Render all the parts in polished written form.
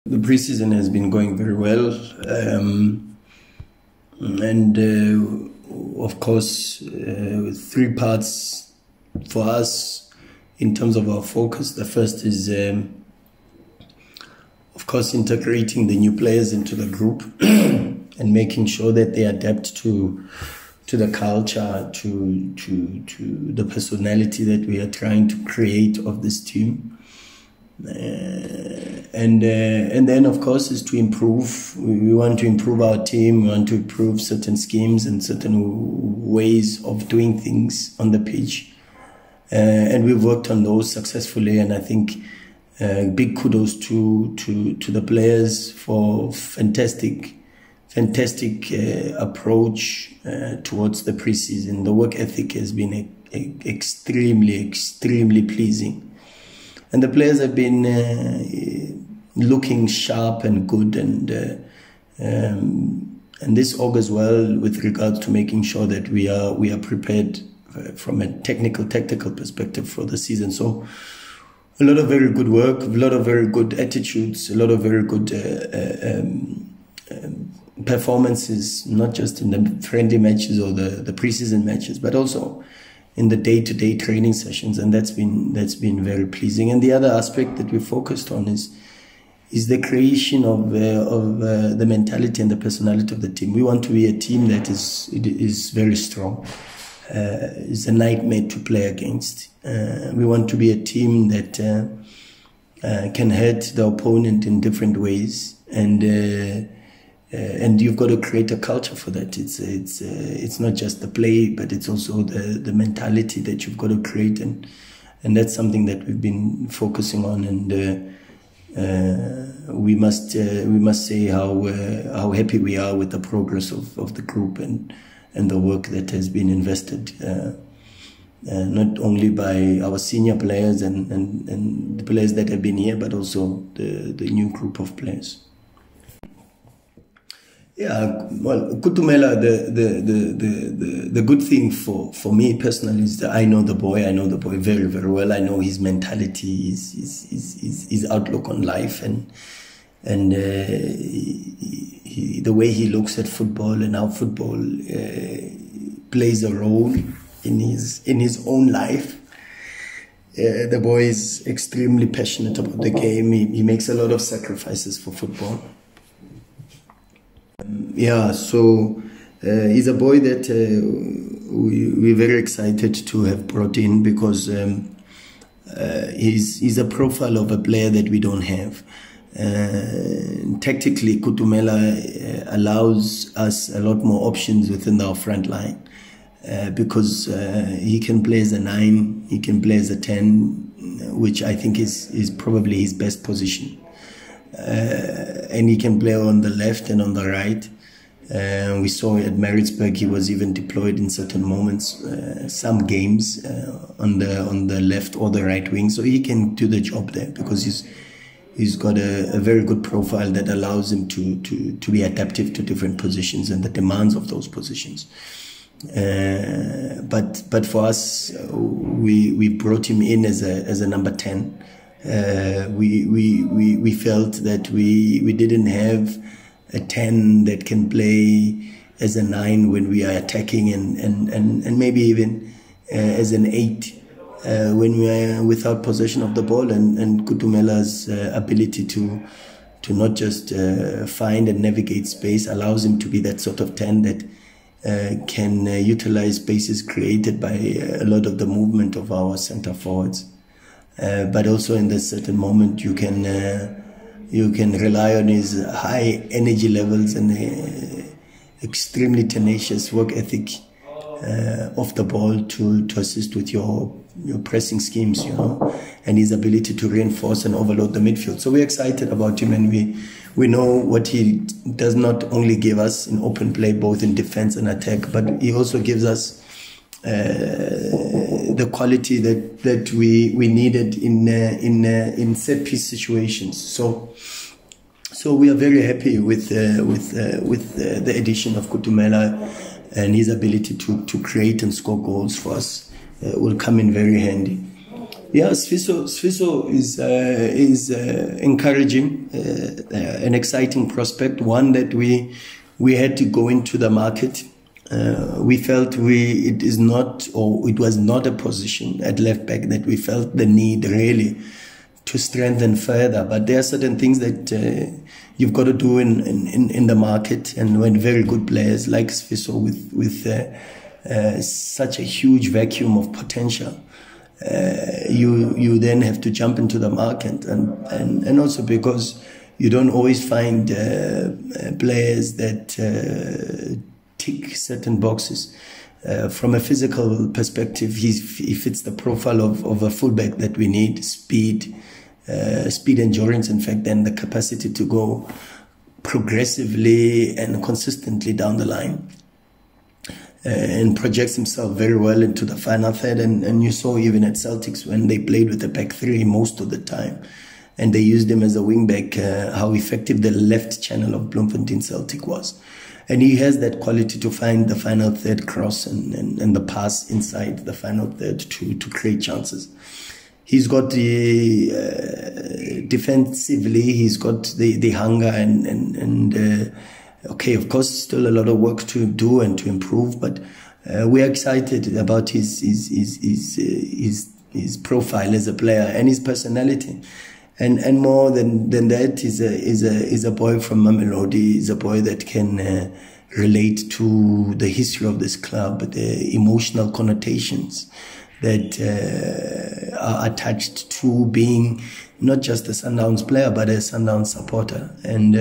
The pre-season has been going very well, and of course, 3 parts for us in terms of our focus. The first is, of course, integrating the new players into the group and making sure that they adapt to the culture, to the personality that we are trying to create of this team. And then, of course, is to improve. We want to improve our team. We want to improve certain schemes and certain ways of doing things on the pitch. And we've worked on those successfully. And I think big kudos to the players for fantastic approach towards the pre-season. The work ethic has been extremely pleasing. And the players have been looking sharp and good, and this augurs well with regards to making sure that we are prepared from a tactical perspective for the season. So a lot of very good work, a lot of very good attitudes, a lot of very good performances, not just in the friendly matches or the pre-season matches, but also in the day-to-day training sessions, and that's been very pleasing. And the other aspect that we focused on is the creation of the mentality and the personality of the team. We want to be a team that is very strong. Is a nightmare to play against. We want to be a team that can hurt the opponent in different ways, and you've got to create a culture for that. It's not just the play, but it's also the mentality that you've got to create, and that's something that we've been focusing on. And we must say how happy we are with the progress of the group and the work that has been invested, not only by our senior players and the players that have been here, but also the new group of players. Yeah, well, Kutumela, the good thing for me personally is that I know the boy very, very well. I know his mentality, his outlook on life, and the way he looks at football and how football plays a role in his own life. The boy is extremely passionate about the game. He makes a lot of sacrifices for football. Yeah, so he's a boy that we're very excited to have brought in, because he's a profile of a player that we don't have. Tactically, Kutumela allows us a lot more options within our front line, because he can play as a 9, he can play as a 10, which I think is probably his best position. And he can play on the left and on the right. We saw at Maritzburg he was even deployed in certain moments, some games on the left or the right wing. So he can do the job there, because he's got a very good profile that allows him to be adaptive to different positions and the demands of those positions. But for us, we brought him in as a number 10. We felt that we didn't have a 10 that can play as a 9 when we are attacking, and maybe even as an 8 when we are without possession of the ball. And Kutumela's ability to not just find and navigate space allows him to be that sort of 10 that can utilize spaces created by a lot of the movement of our center forwards. But also in this certain moment, you can rely on his high energy levels and extremely tenacious work ethic off the ball to assist with your pressing schemes, and his ability to reinforce and overload the midfield. So we're excited about him, and we know what he does not only give us in open play, both in defense and attack, but he also gives us the quality that we needed in set piece situations. So we are very happy with the addition of Kutumela, and his ability to create and score goals for us will come in very handy. Yeah, Sifiso is encouraging, an exciting prospect, one that we had to go into the market. We felt it was not a position at left back that we felt the need really to strengthen further. But there are certain things that you've got to do in the market, and when very good players like Sifiso with such a huge vacuum of potential, you then have to jump into the market, and also because you don't always find players that tick certain boxes. From a physical perspective, he fits the profile of a fullback that we need: speed, endurance, in fact, and the capacity to go progressively and consistently down the line. And projects himself very well into the final third, and you saw even at Celtics when they played with the back three most of the time, and they used him as a wing back, how effective the left channel of Bloemfontein Celtic was. And he has that quality to find the final third cross and the pass inside the final third to create chances. He's got the defensively, he's got the hunger and okay, of course, still a lot of work to do and to improve, but we're excited about his profile as a player and his personality, and more than that, is a boy from Mamelodi. He's a boy that can relate to the history of this club, the emotional connotations that are attached to being not just a Sundowns player but a Sundowns supporter, and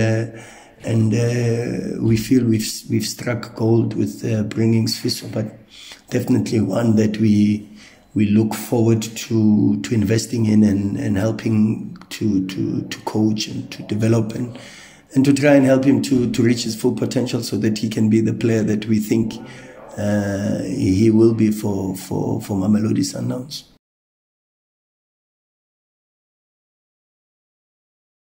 we feel we've struck gold with bringing Sifiso, but definitely one that we look forward to investing in and helping to coach and to develop and to try and help him to reach his full potential, so that he can be the player that we think he will be for Mamelodi Sundowns.